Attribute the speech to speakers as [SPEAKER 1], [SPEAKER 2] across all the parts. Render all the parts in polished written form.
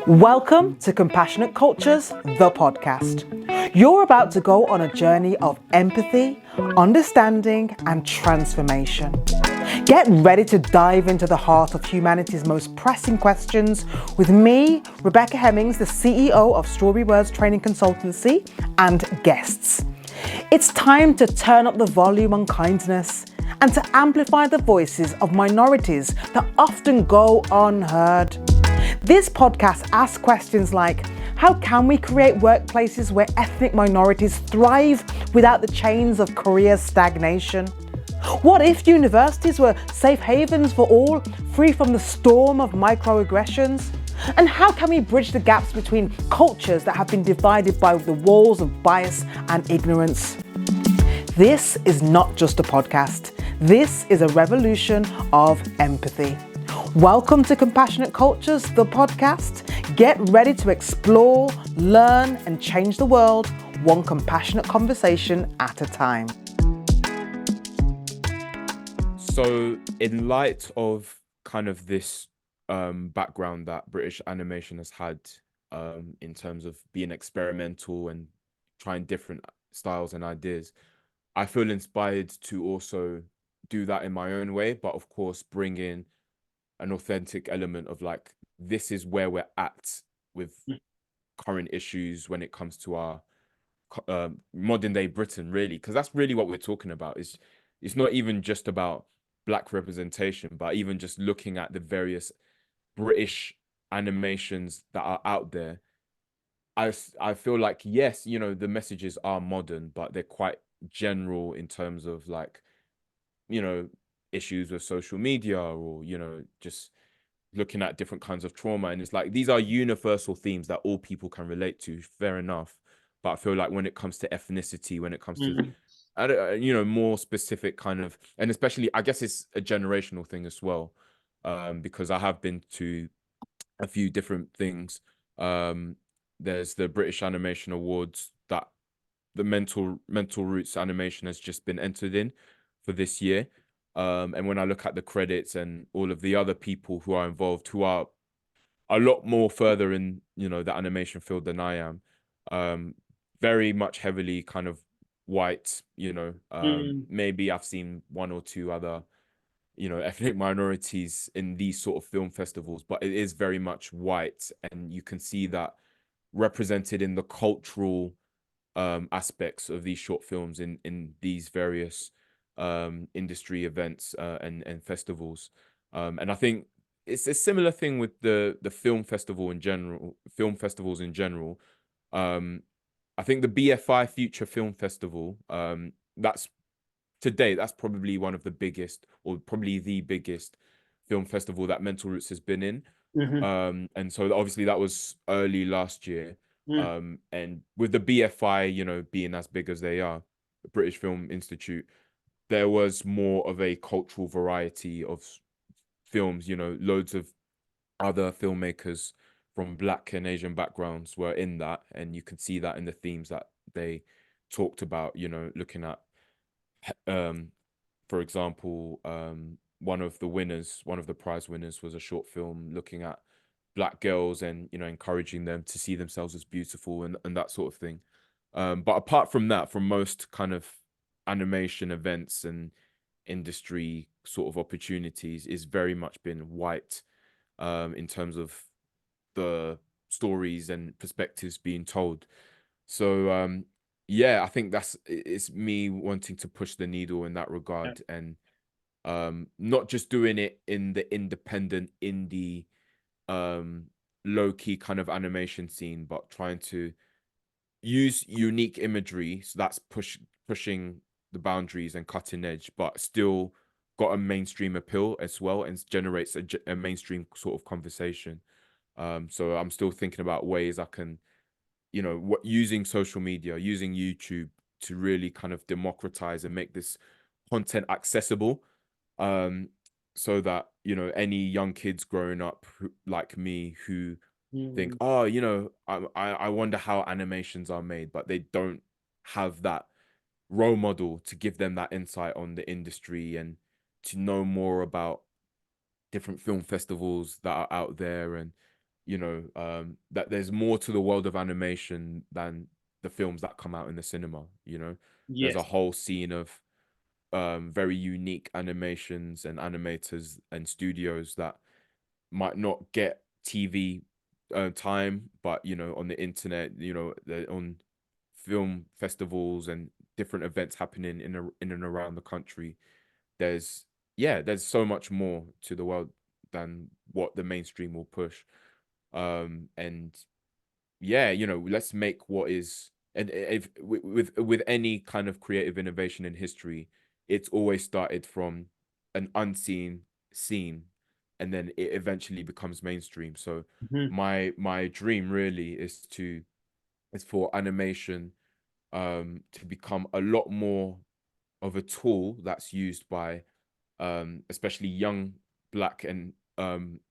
[SPEAKER 1] Welcome to Compassionate Cultures, the podcast. You're about to go on a journey of empathy, understanding, and transformation. Get ready to dive into the heart of humanity's most pressing questions with me, Rebecca Hemmings, the CEO of Strawberry Words Training Consultancy, and guests. It's time to turn up the volume on kindness and to amplify the voices of minorities that often go unheard. This podcast asks questions like, how can we create workplaces where ethnic minorities thrive without the chains of career stagnation? What if universities were safe havens for all, free from the storm of microaggressions? And how can we bridge the gaps between cultures that have been divided by the walls of bias and ignorance? This is not just a podcast. This is a revolution of empathy. Welcome to Compassionate Cultures, the podcast. Get ready to explore, learn, and change the world one compassionate conversation at a time.
[SPEAKER 2] So in light of kind of this background that British animation has had in terms of being experimental and trying different styles and ideas, I feel inspired to also do that in my own way, but of course bring in an authentic element of like, this is where we're at with current issues when it comes to our modern day Britain, really, because that's really what we're talking about. It's not even just about Black representation, but even just looking at the various British animations that are out there. I feel like, yes, you know, the messages are modern, but they're quite general in terms of like, you know, issues with social media, or, you know, just looking at different kinds of trauma. And it's like, these are universal themes that all people can relate to, fair enough. But I feel like when it comes to ethnicity, when it comes to, you know, more specific kind of, and especially, I guess it's a generational thing as well, because I have been to a few different things. There's the British Animation Awards that the Mental Roots animation has just been entered in for this year. And when I look at the credits and all of the other people who are involved, who are a lot more further in, you know, the animation field than I am, very much heavily kind of white, you know, maybe I've seen one or two other, you know, ethnic minorities in these sort of film festivals, but it is very much white. And you can see that represented in the cultural aspects of these short films in these various industry events and festivals. And I think it's a similar thing with the film festivals in general. I think the BFI Future Film Festival, that's to date, that's probably one of the biggest, or probably the biggest film festival that Mental Roots has been in. And so obviously that was early last year. And with the BFI, you know, being as big as they are, the British Film Institute, there was more of a cultural variety of films, you know, loads of other filmmakers from Black and Asian backgrounds were in that. And you can see that in the themes that they talked about, you know, looking at, for example, one of the prize winners was a short film looking at Black girls and, you know, encouraging them to see themselves as beautiful and that sort of thing. But apart from that, from most kind of animation events and industry sort of opportunities, is very much been white in terms of the stories and perspectives being told. So yeah, I think it's me wanting to push the needle in that regard, and not just doing it in the independent indie low-key kind of animation scene, but trying to use unique imagery, so that's pushing the boundaries and cutting edge, but still got a mainstream appeal as well, and generates a mainstream sort of conversation. So I'm still thinking about ways I can, you know, using social media, using YouTube to really kind of democratize and make this content accessible, so that, you know, any young kids growing up like me who think, oh, you know, I wonder how animations are made, but they don't have that role model to give them that insight on the industry and to know more about different film festivals that are out there, and that there's more to the world of animation than the films that come out in the cinema. There's a
[SPEAKER 3] Yes.
[SPEAKER 2] whole scene of very unique animations and animators and studios that might not get TV time, but on the internet, they're on film festivals and different events happening in and around the country. There's there's so much more to the world than what the mainstream will push. And yeah, let's make what is, and if with any kind of creative innovation in history, it's always started from an unseen scene, and then it eventually becomes mainstream. So
[SPEAKER 3] Mhm.
[SPEAKER 2] my dream really is for animation to become a lot more of a tool that's used by especially young black and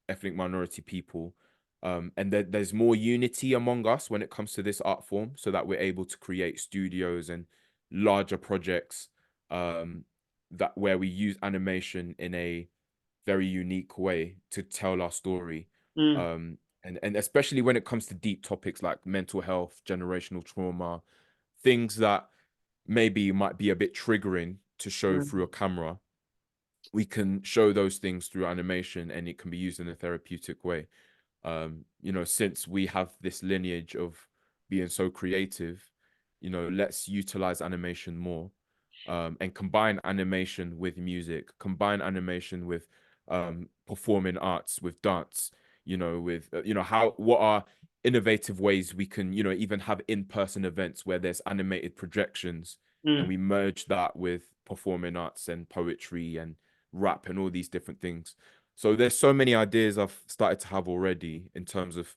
[SPEAKER 2] ethnic minority people. And there's more unity among us when it comes to this art form, so that we're able to create studios and larger projects that where we use animation in a very unique way to tell our story.
[SPEAKER 3] Mm,
[SPEAKER 2] And especially when it comes to deep topics like mental health, generational trauma, things that maybe might be a bit triggering to show through
[SPEAKER 3] mm,
[SPEAKER 2] a camera, we can show those things through animation and it can be used in a therapeutic way. Since we have this lineage of being so creative, let's utilize animation more, and combine animation with music, combine animation with performing arts, with dance, with how what are innovative ways we can even have in-person events where there's animated projections, and
[SPEAKER 3] mm,
[SPEAKER 2] we merge that with performing arts and poetry and rap and all these different things. So there's so many ideas I've started to have already in terms of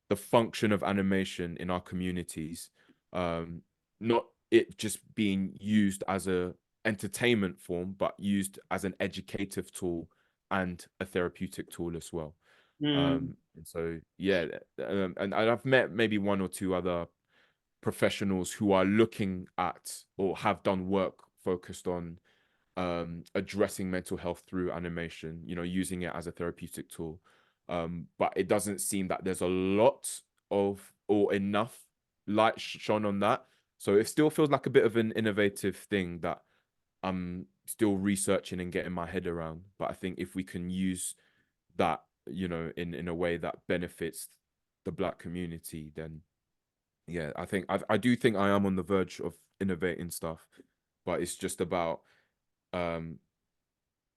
[SPEAKER 2] the function of animation in our communities. Not it just being used as a entertainment form, but used as an educative tool and a therapeutic tool as well.
[SPEAKER 3] mm.
[SPEAKER 2] And so yeah, and I've met maybe one or two other professionals who are looking at or have done work focused on addressing mental health through animation, using it as a therapeutic tool. But it doesn't seem that there's a lot of or enough light shone on that. So it still feels like a bit of an innovative thing that I'm still researching and getting my head around. But I think if we can use that, in a way that benefits the Black community, then yeah, I do think I am on the verge of innovating stuff, but it's just about um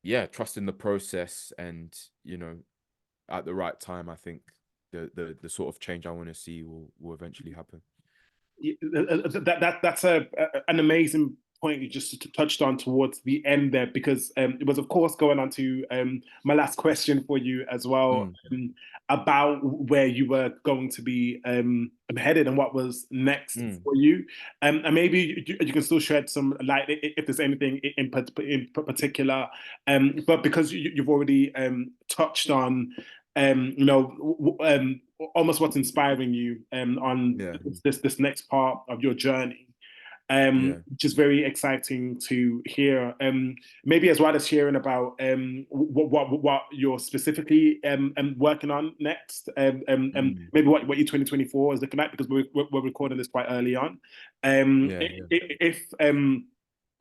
[SPEAKER 2] yeah, trusting the process and at the right time. I think the sort of change I want to see will eventually happen.
[SPEAKER 3] That's an amazing point you just touched on towards the end there, because it was of course going on to my last question for you as well,
[SPEAKER 2] Mm,
[SPEAKER 3] about where you were going to be headed and what was next
[SPEAKER 2] mm,
[SPEAKER 3] for you, and maybe you can still shed some light if there's anything in particular, but because you've already touched on almost what's inspiring you on
[SPEAKER 2] yeah,
[SPEAKER 3] this next part of your journey,
[SPEAKER 2] yeah,
[SPEAKER 3] which is very exciting to hear. Maybe as well as hearing about what you're specifically working on next,
[SPEAKER 2] mm,
[SPEAKER 3] maybe what your 2024 is looking like, because we're recording this quite early on.
[SPEAKER 2] yeah, yeah,
[SPEAKER 3] If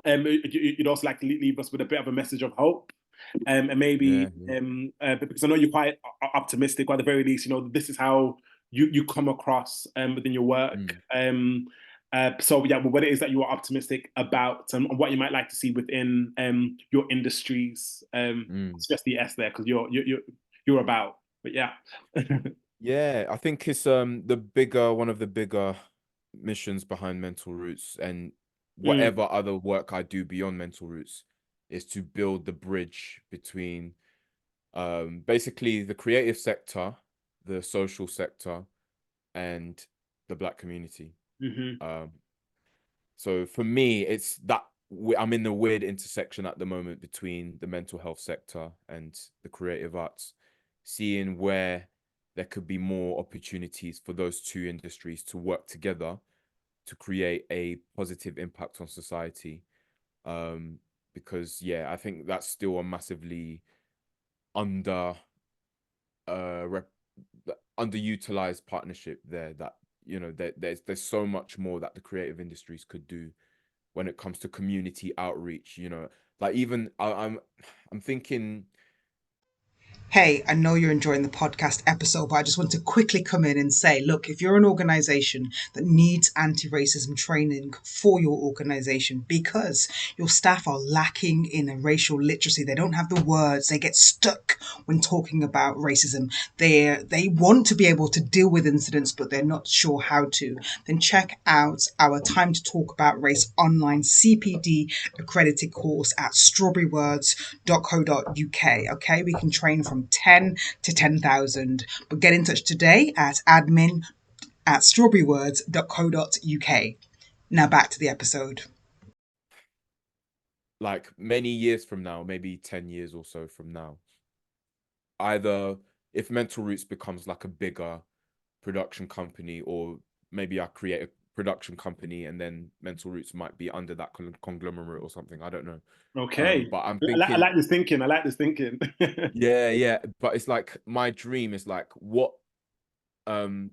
[SPEAKER 3] you'd also like to leave us with a bit of a message of hope, and maybe
[SPEAKER 2] yeah, yeah.
[SPEAKER 3] because I know you're quite optimistic, or at the very least, this is how you come across within your work.
[SPEAKER 2] Mm,
[SPEAKER 3] So yeah, what it is that you are optimistic about, and what you might like to see within your industries.
[SPEAKER 2] mm.
[SPEAKER 3] It's just the S there because you're about, but yeah.
[SPEAKER 2] Yeah, I think it's one of the bigger missions behind Mental Roots, and
[SPEAKER 3] Mm,
[SPEAKER 2] whatever other work I do beyond Mental Roots is to build the bridge between basically the creative sector, the social sector, and the Black community.
[SPEAKER 3] hmm
[SPEAKER 2] Um, so for me, it's that I'm in the weird intersection at the moment between the mental health sector and the creative arts, seeing where there could be more opportunities for those two industries to work together to create a positive impact on society. Um, because yeah, I think that's still a massively under uh rep underutilized partnership there that, there's so much more that the creative industries could do when it comes to community outreach, like even I'm thinking.
[SPEAKER 1] Hey, I know you're enjoying the podcast episode, but I just want to quickly come in and say, look, if you're an organization that needs anti-racism training for your organization because your staff are lacking in a racial literacy, they don't have the words, they get stuck when talking about racism, they want to be able to deal with incidents, but they're not sure how to, then check out our Time to Talk About Race online CPD accredited course at strawberrywords.co.uk. Okay, we can train from 10 to 10,000. But get in touch today at admin@strawberrywords.co.uk. Now back to the episode.
[SPEAKER 2] Like many years from now, maybe 10 years or so from now, either if Mental Roots becomes like a bigger production company, or maybe I create a production company and then Mental Roots might be under that conglomerate or something. I don't know.
[SPEAKER 3] Okay.
[SPEAKER 2] But I'm
[SPEAKER 3] I
[SPEAKER 2] thinking,
[SPEAKER 3] like this thinking. I like this thinking.
[SPEAKER 2] yeah. But it's like my dream is like um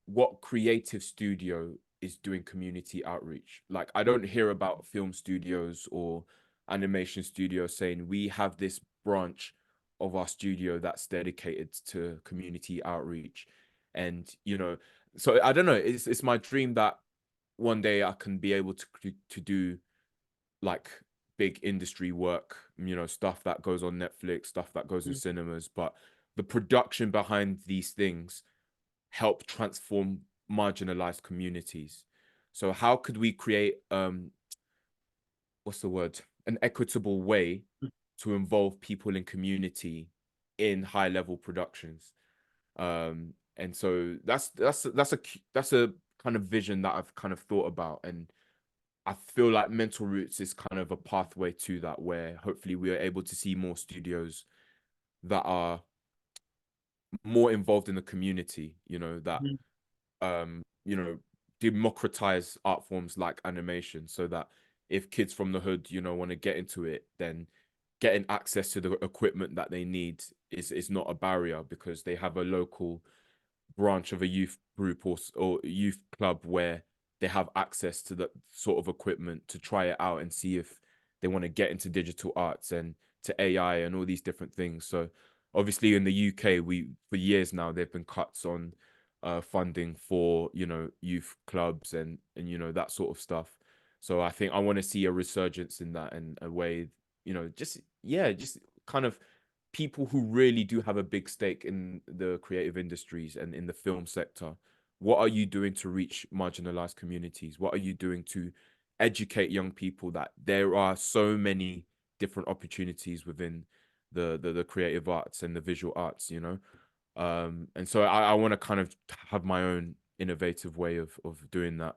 [SPEAKER 2] what creative studio is doing community outreach. Like I don't hear about film studios or animation studios saying we have this branch of our studio that's dedicated to community outreach. And so I don't know, it's my dream that one day I can be able to do like big industry work, stuff that goes on Netflix, stuff that goes in cinemas, but the production behind these things help transform marginalized communities. So how could we create what's the word, an equitable way to involve people in community in high level productions? And so that's a kind of vision that I've kind of thought about, and I feel like Mental Roots is kind of a pathway to that, where hopefully we are able to see more studios that are more involved in the community, that you know, democratize art forms like animation, so that if kids from the hood, want to get into it, then getting access to the equipment that they need is not a barrier, because they have a local branch of a youth group or youth club where they have access to that sort of equipment to try it out and see if they want to get into digital arts and to AI and all these different things. So obviously in the UK, we for years now there've been cuts on funding for youth clubs and that sort of stuff. So I think I want to see a resurgence in that, and a way, just kind of people who really do have a big stake in the creative industries and in the film sector. What are you doing to reach marginalized communities? What are you doing to educate young people that there are so many different opportunities within the creative arts and the visual arts, and so I want to kind of have my own innovative way of doing that.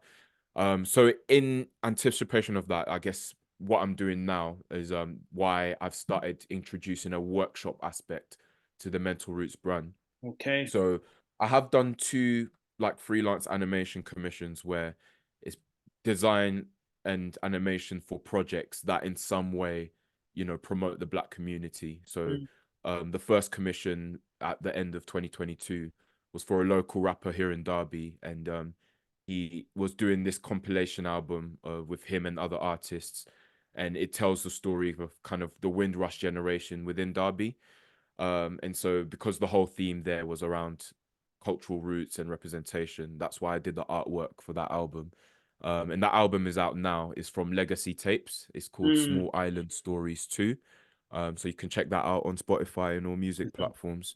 [SPEAKER 2] So in anticipation of that, I guess what I'm doing now is why I've started introducing a workshop aspect to the Mental Roots brand.
[SPEAKER 3] Okay.
[SPEAKER 2] So I have done two like freelance animation commissions where it's design and animation for projects that in some way, promote the Black community. So the first commission at the end of 2022 was for a local rapper here in Derby, and he was doing this compilation album with him and other artists, and it tells the story of kind of the Windrush generation within Derby. And so because the whole theme there was around cultural roots and representation, that's why I did the artwork for that album. And that album is out now. It's from Legacy Tapes. It's called Small Island Stories 2. So you can check that out on Spotify and all music platforms.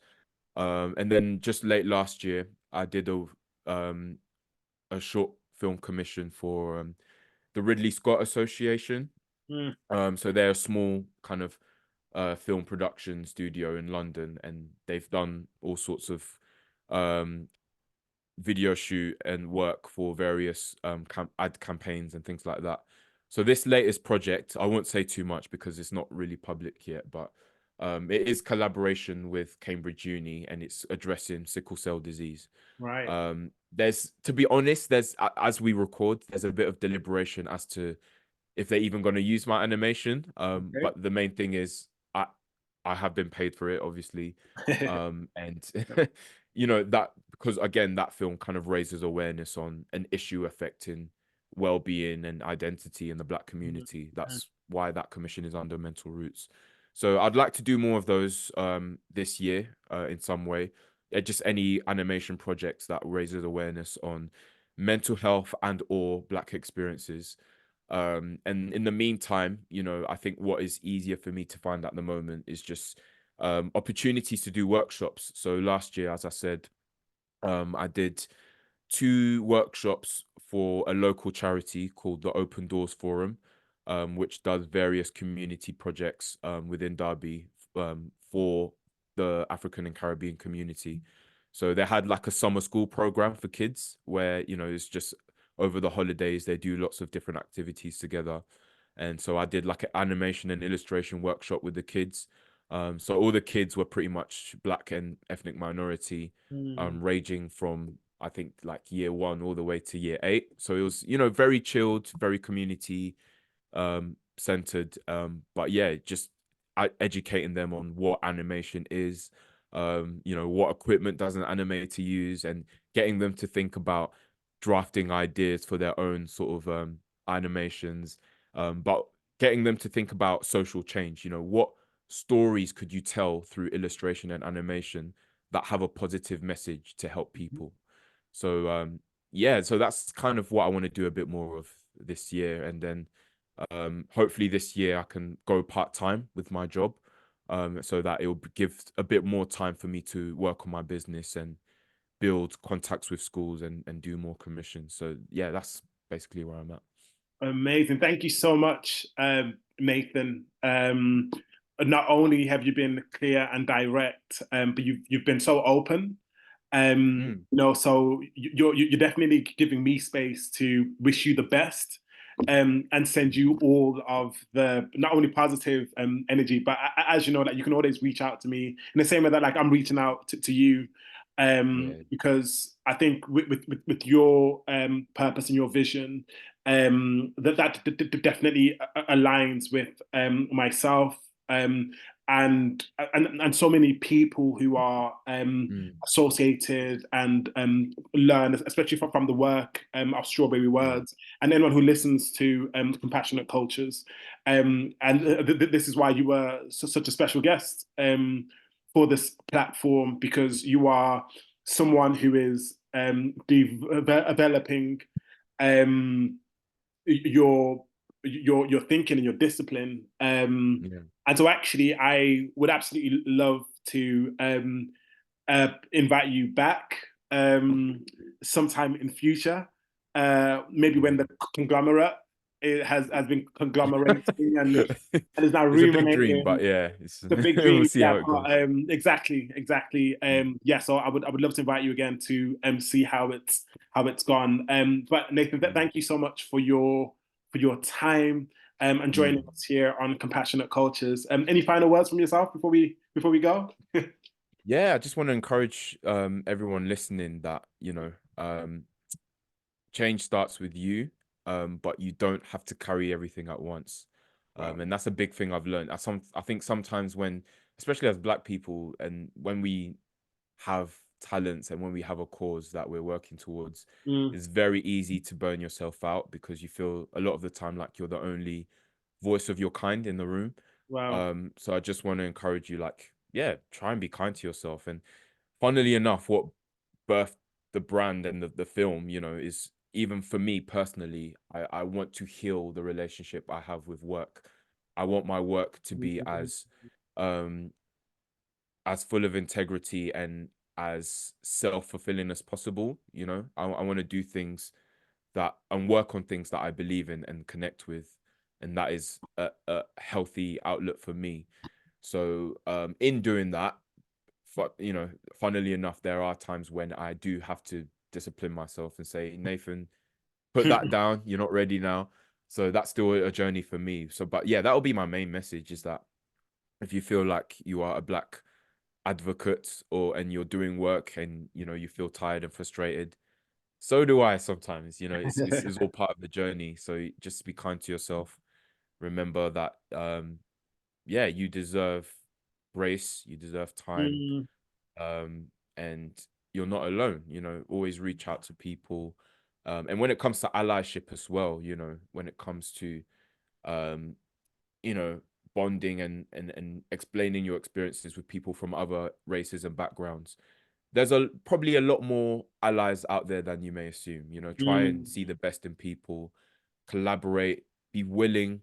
[SPEAKER 2] And then just late last year, I did a short film commission for the Ridley Scott Association. So they're a small kind of film production studio in London, and they've done all sorts of video shoot and work for various ad campaigns and things like that. So this latest project, I won't say too much because it's not really public yet, but it is collaboration with Cambridge Uni, and it's addressing sickle cell disease.
[SPEAKER 3] Right.
[SPEAKER 2] There's, to be honest, as we record, there's a bit of deliberation as to if they're even going to use my animation.
[SPEAKER 3] Okay.
[SPEAKER 2] But the main thing is I have been paid for it, obviously. And that, because again, that film kind of raises awareness on an issue affecting well-being and identity in the Black community. That's why that commission is under Mental Roots. So I'd like to do more of those this year in some way. Just any animation projects that raises awareness on mental health and or Black experiences. And in the meantime, I think what is easier for me to find at the moment is just opportunities to do workshops. So last year, as I said, I did 2 workshops for a local charity called the Open Doors Forum, which does various community projects within Derby for the African and Caribbean community. So they had like a summer school program for kids where, it's just over the holidays, they do lots of different activities together. And so I did like an animation and illustration workshop with the kids. So all the kids were pretty much Black and ethnic minority, ranging from I think like year 1 all the way to year 8. So it was, very chilled, very community centered. But yeah, just educating them on what animation is, what equipment does an animator use, and getting them to think about drafting ideas for their own sort of animations. But getting them to think about social change, what stories could you tell through illustration and animation that have a positive message to help people? So yeah, so that's kind of what I want to do a bit more of this year. And then hopefully this year I can go part-time with my job, so that it will give a bit more time for me to work on my business and build contacts with schools and do more commissions. So yeah, that's basically where I'm at.
[SPEAKER 3] Amazing. Thank you so much, Nathan. Not only have you been clear and direct, but you've been so open. So you're definitely giving me space to wish you the best, and send you all of the not only positive energy, but as you know, like you can always reach out to me in the same way that like I'm reaching out to you,
[SPEAKER 2] Yeah.
[SPEAKER 3] because I think with your purpose and your vision, that definitely aligns with myself, and so many people who are associated and learn, especially from the work of Strawberry
[SPEAKER 2] Yeah.
[SPEAKER 3] Words, and anyone who listens to Compassionate Cultures. This is why you were such a special guest for this platform, because you are someone who is developing your your thinking and your discipline.
[SPEAKER 2] Yeah.
[SPEAKER 3] And so actually, I would absolutely love to invite you back sometime in future. Maybe when
[SPEAKER 2] Yeah.
[SPEAKER 3] the conglomerate has been conglomerating and is now
[SPEAKER 2] It's a big dream,
[SPEAKER 3] ruminating.
[SPEAKER 2] but yeah,
[SPEAKER 3] The big
[SPEAKER 2] we'll
[SPEAKER 3] dream,
[SPEAKER 2] see
[SPEAKER 3] yeah,
[SPEAKER 2] how it
[SPEAKER 3] but,
[SPEAKER 2] goes.
[SPEAKER 3] exactly. Yeah, so I would love to invite you again to see how it's gone. But Nathan,
[SPEAKER 2] Mm.
[SPEAKER 3] thank you so much for your time and joining
[SPEAKER 2] Mm.
[SPEAKER 3] us here on Compassionate Cultures. Any final words from yourself before we go?
[SPEAKER 2] Yeah, I just want to encourage everyone listening that, change starts with you, but you don't have to carry everything at once.
[SPEAKER 3] Wow.
[SPEAKER 2] And that's a big thing I've learned. I think sometimes when, especially as Black people, and when we have talents and when we have a cause that we're working towards,
[SPEAKER 3] Mm,
[SPEAKER 2] it's very easy to burn yourself out because you feel a lot of the time like you're the only voice of your kind in the room.
[SPEAKER 3] wow.
[SPEAKER 2] So I just want to encourage you, like, yeah, try and be kind to yourself. And funnily enough, what birthed the brand and the film, is, even for me personally, I want to heal the relationship I have with work. I want my work to be um as full of integrity and as self-fulfilling as possible. I want to do things that and work on things that I believe in and connect with, and that is a healthy outlet for me. So in doing that, funnily enough, there are times when I do have to discipline myself and say, Nathan, put that down, you're not ready now. So that's still a journey for me. So but yeah, that'll be my main message, is that if you feel like you are a Black advocate, and you're doing work and you feel tired and frustrated, so do I sometimes. It's all part of the journey. So just be kind to yourself. Remember that yeah, you deserve grace, you deserve time,
[SPEAKER 3] Mm,
[SPEAKER 2] and you're not alone. Always reach out to people. And when it comes to allyship as well, when it comes to um, bonding and explaining your experiences with people from other races and backgrounds, there's probably a lot more allies out there than you may assume. Try and see the best in people, collaborate, be willing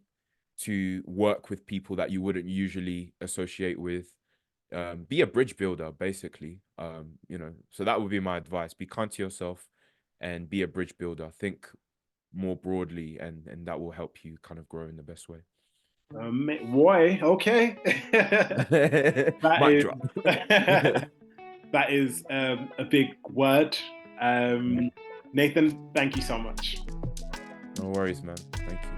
[SPEAKER 2] to work with people that you wouldn't usually associate with. Be a bridge builder, basically. So that would be my advice. Be kind to yourself and be a bridge builder. Think more broadly, and that will help you kind of grow in the best way.
[SPEAKER 3] Boy, okay. That
[SPEAKER 2] Mic
[SPEAKER 3] is
[SPEAKER 2] drop.
[SPEAKER 3] that is a big word. Nathan, thank you so much.
[SPEAKER 2] No worries, man. Thank you.